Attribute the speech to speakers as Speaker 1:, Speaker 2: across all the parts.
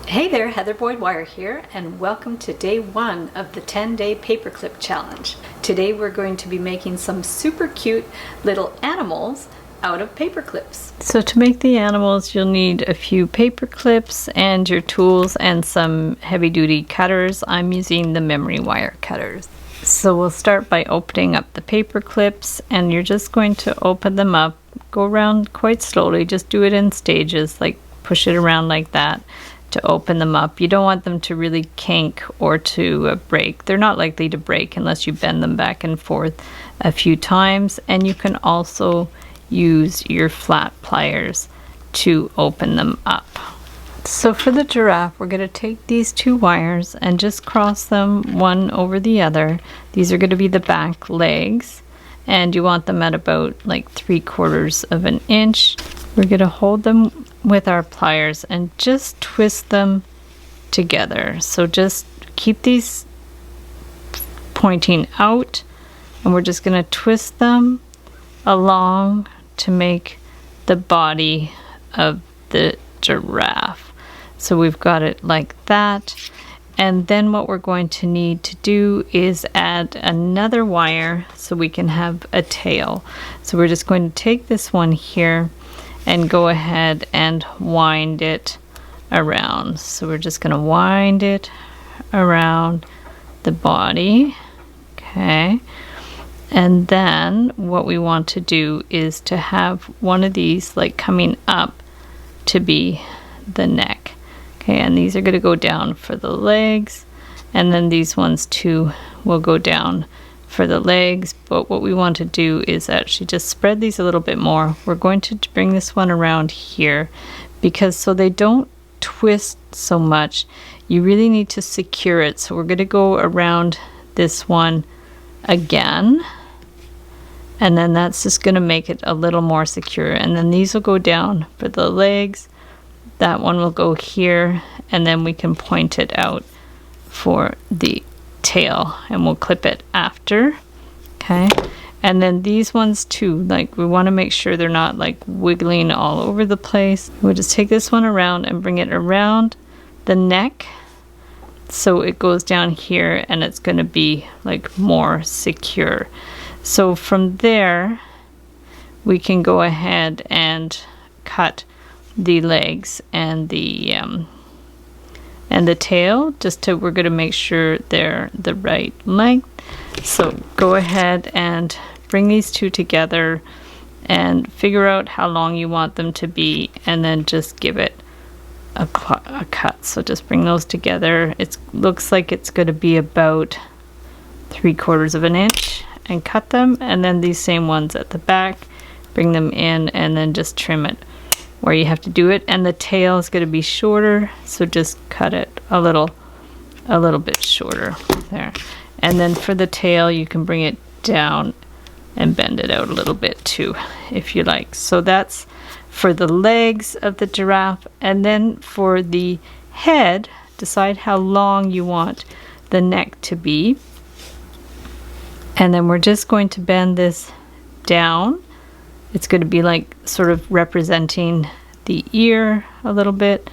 Speaker 1: Hey there, Heather Boyd Wire here, and welcome to day 1 of the 10-day paperclip challenge. Today we're going to be making some super cute little animals out of paper clips. So to make the animals, you'll need a few paper clips and your tools and some heavy-duty cutters. I'm using the memory wire cutters. So we'll start by opening up the paper clips, and you're just going to open them up. Go around quite slowly, just do it in stages, like push it around like that to open them up. You don't want them to really kink or to break. They're not likely to break unless you bend them back and forth a few times. And you can also use your flat pliers to open them up. So for the giraffe, we're going to take these two wires and just cross them one over the other. These are going to be the back legs, and you want them at about like 3/4 of an inch. We're going to hold them with our pliers and just twist them together. So just keep these pointing out, and we're just going to twist them along to make the body of the giraffe. So we've got it like that. And then what we're going to need to do is add another wire so we can have a tail. So we're just going to take this one here and go ahead and wind it around. So we're just going to wind it around the body. Okay. And then what we want to do is to have one of these like coming up to be the neck. Okay, and these are going to go down for the legs, and then these ones too will go down for the legs. But what we want to do is actually just spread these a little bit more. We're going to bring this one around here because so they don't twist so much, you really need to secure it. So we're going to go around this one again, and then that's just going to make it a little more secure. And then these will go down for the legs. That one will go here, and then we can point it out for the tail, and we'll clip it after. Okay, and then these ones too, like we want to make sure they're not like wiggling all over the place. We'll just take this one around and bring it around the neck so it goes down here, and it's going to be like more secure. So from there we can go ahead and cut the legs and the tail, just to, we're going to make sure they're the right length. So go ahead and bring these two together and figure out how long you want them to be, and then just give it a cut. So just bring those together. It looks like it's going to be about 3/4 of an inch, and cut them. And then these same ones at the back, bring them in and then just trim it where you have to do it. And the tail is going to be shorter, so just cut it a little bit shorter there. And then for the tail, you can bring it down and bend it out a little bit too if you like. So that's for the legs of the giraffe. And then for the head, decide how long you want the neck to be, and then we're just going to bend this down. It's going to be like sort of representing the ear a little bit.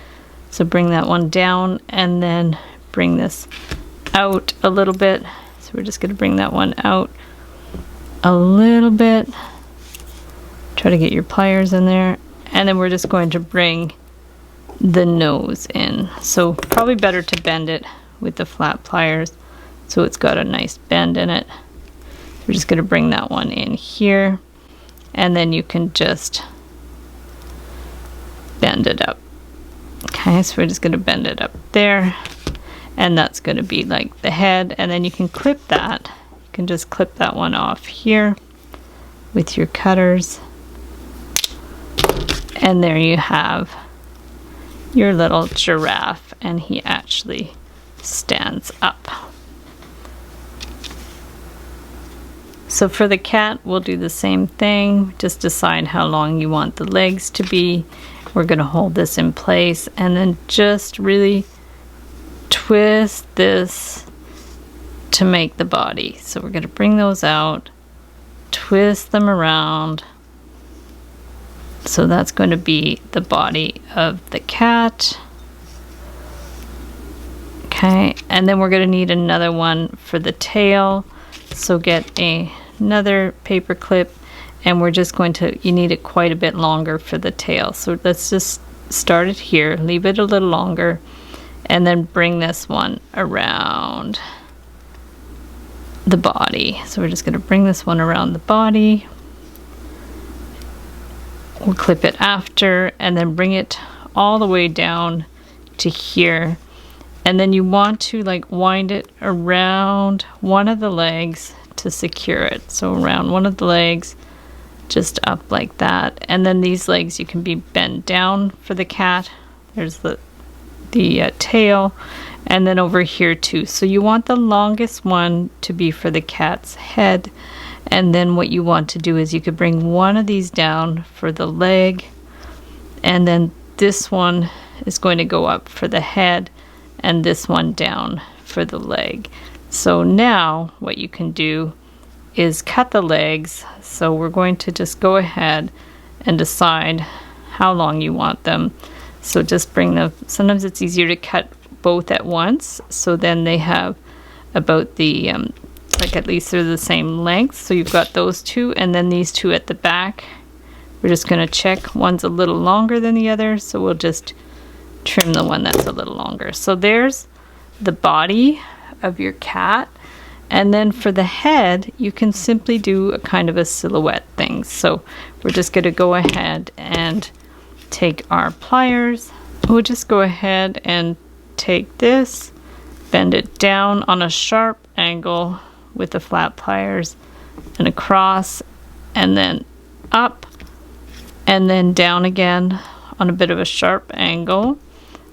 Speaker 1: So bring that one down, and then bring this out a little bit. So we're just going to bring that one out a little bit. Try to get your pliers in there. And then we're just going to bring the nose in. So probably better to bend it with the flat pliers so it's got a nice bend in it. We're just going to bring that one in here. And then you can just bend it up. Okay, so we're just going to bend it up there, and that's going to be like the head. And then you can clip that. You can just clip that one off here with your cutters, and there you have your little giraffe, and he actually stands up. So for the cat, we'll do the same thing. Just decide how long you want the legs to be. We're going to hold this in place, and then just really twist this to make the body. So we're going to bring those out, twist them around, So that's going to be the body of the cat. Okay, and then we're going to need another one for the tail. So get another paper clip, and we're just going to, you need it quite a bit longer for the tail. So let's just start it here, leave it a little longer, and then bring this one around the body. So we're just going to bring this one around the body. We'll clip it after, and then bring it all the way down to here. And then you want to like wind it around one of the legs to secure it. So around one of the legs, just up like that. And then these legs, you can be bent down for the cat. There's the tail, and then over here too. So you want the longest one to be for the cat's head. And then what you want to do is you could bring one of these down for the leg, and then this one is going to go up for the head, and this one down for the leg. So now what you can do is cut the legs. So we're going to just go ahead and decide how long you want them. So just bring them, sometimes it's easier to cut both at once, so then they have about the like at least they're the same length. So you've got those two, and then these two at the back. We're just going to check, one's a little longer than the other, so we'll just trim the one that's a little longer. So there's the body of your cat. And then for the head, you can simply do a kind of a silhouette thing. So we're just going to go ahead and take our pliers. We'll just go ahead and take this, bend it down on a sharp angle with the flat pliers, and across, and then up, and then down again on a bit of a sharp angle.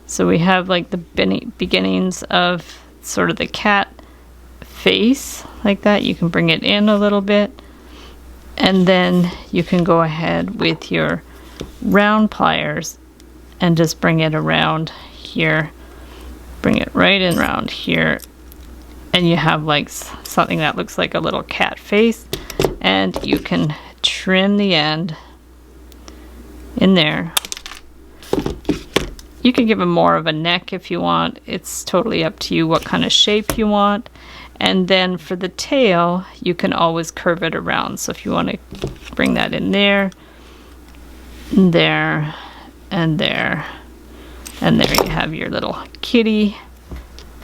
Speaker 1: So we have like the beginnings of sort of the cat face like that. You can bring it in a little bit, and then you can go ahead with your round pliers and just bring it around here, bring it right in around here, and you have like something that looks like a little cat face. And you can trim the end in there. You can give them more of a neck if you want. It's totally up to you what kind of shape you want. And then for the tail, you can always curve it around. So if you want to bring that in there, and there, and there, and there you have your little kitty,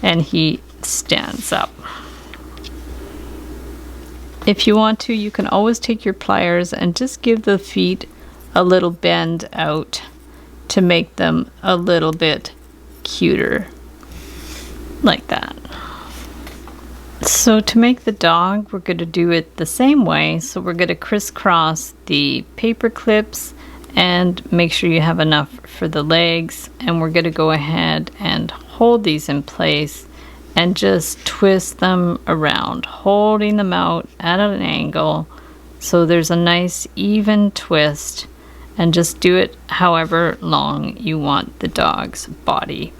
Speaker 1: and he stands up. If you want to, you can always take your pliers and just give the feet a little bend out to make them a little bit cuter, like that. So to make the dog, we're going to do it the same way. So we're going to crisscross the paper clips and make sure you have enough for the legs. And we're going to go ahead and hold these in place and just twist them around, holding them out at an angle so there's a nice even twist. And just do it however long you want the dog's body.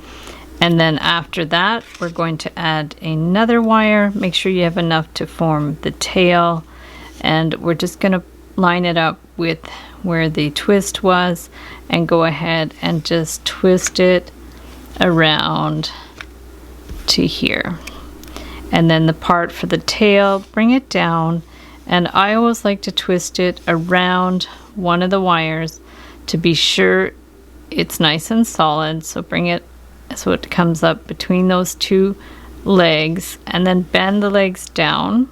Speaker 1: And then after that, we're going to add another wire. Make sure you have enough to form the tail. And we're just going to line it up with where the twist was and go ahead and just twist it around to here. And then the part for the tail, bring it down. And I always like to twist it around one of the wires to be sure it's nice and solid. So bring it so it comes up between those two legs, and then bend the legs down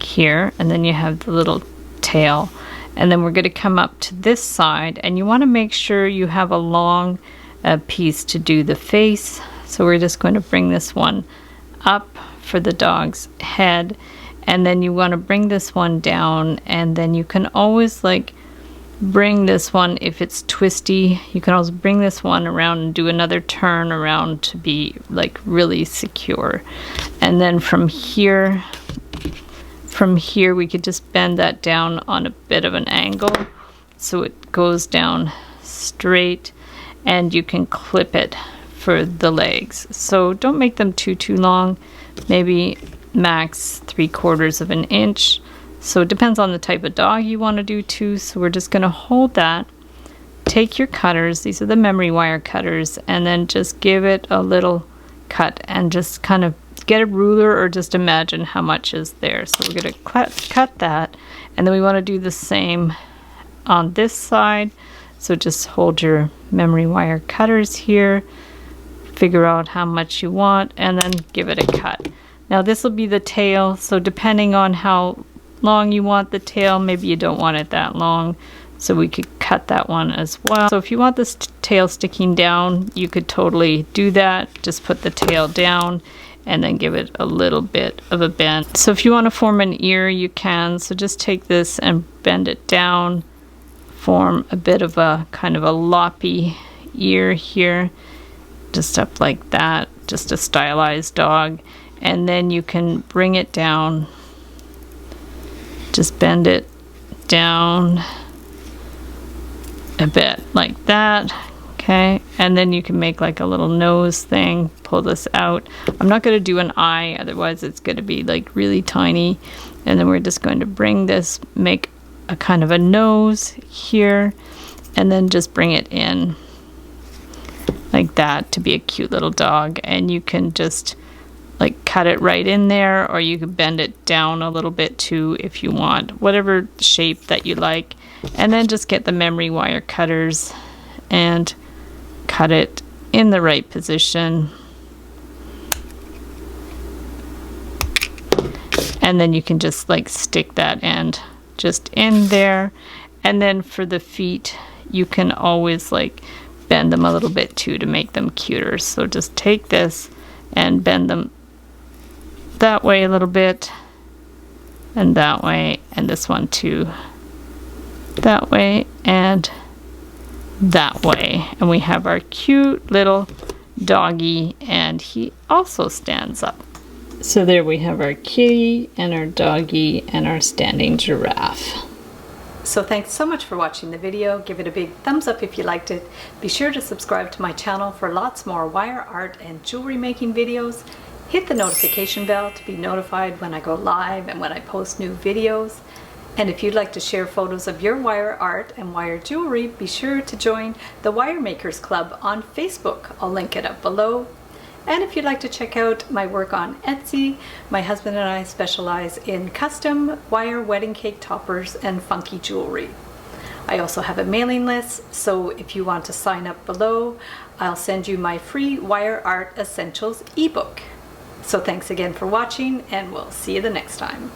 Speaker 1: here, and then you have the little tail. And then we're going to come up to this side, and you want to make sure you have a long piece to do the face. So we're just going to bring this one up for the dog's head, and then you want to bring this one down, and then you can always like bring this one, if it's twisty, you can always bring this one around and do another turn around to be like really secure. And then from here we could just bend that down on a bit of an angle so it goes down straight, and you can clip it for the legs. So don't make them too long, maybe max 3/4 of an inch. So it depends on the type of dog you want to do too. So we're just going to hold that, take your cutters, these are the memory wire cutters, and then just give it a little cut, and just kind of get a ruler or just imagine how much is there. So we're going to cut that, and then we want to do the same on this side. So just hold your memory wire cutters here, figure out how much you want, and then give it a cut. Now this will be the tail, so depending on how long you want the tail, maybe you don't want it that long, so we could cut that one as well. So if you want this tail sticking down, you could totally do that. Just put the tail down and then give it a little bit of a bend. So if you want to form an ear, you can. So just take this and bend it down, form a bit of a kind of a loppy ear here, just up like that, just a stylized dog. And then you can bring it down, just bend it down a bit like that. Okay, and then you can make like a little nose thing, pull this out. I'm not going to do an eye, otherwise it's going to be like really tiny. And then we're just going to bring this, make a kind of a nose here, and then just bring it in like that to be a cute little dog. And you can just like cut it right in there, or you can bend it down a little bit too if you want, whatever shape that you like. And then just get the memory wire cutters and cut it in the right position. And then you can just like stick that end just in there. And then for the feet, you can always like bend them a little bit too to make them cuter. So just take this and bend them that way a little bit, and that way, and this one too, that way and that way. And we have our cute little doggy, and he also stands up. So there we have our kitty and our doggy and our standing giraffe. So thanks so much for watching the video. Give it a big thumbs up if you liked it. Be sure to subscribe to my channel for lots more wire art and jewelry making videos. Hit the notification bell to be notified when I go live and when I post new videos. And if you'd like to share photos of your wire art and wire jewelry, be sure to join the Wire Makers Club on Facebook. I'll link it up below. And if you'd like to check out my work on Etsy, my husband and I specialize in custom wire wedding cake toppers and funky jewelry. I also have a mailing list, so if you want to sign up below, I'll send you my free Wire Art Essentials ebook. So thanks again for watching, and we'll see you the next time.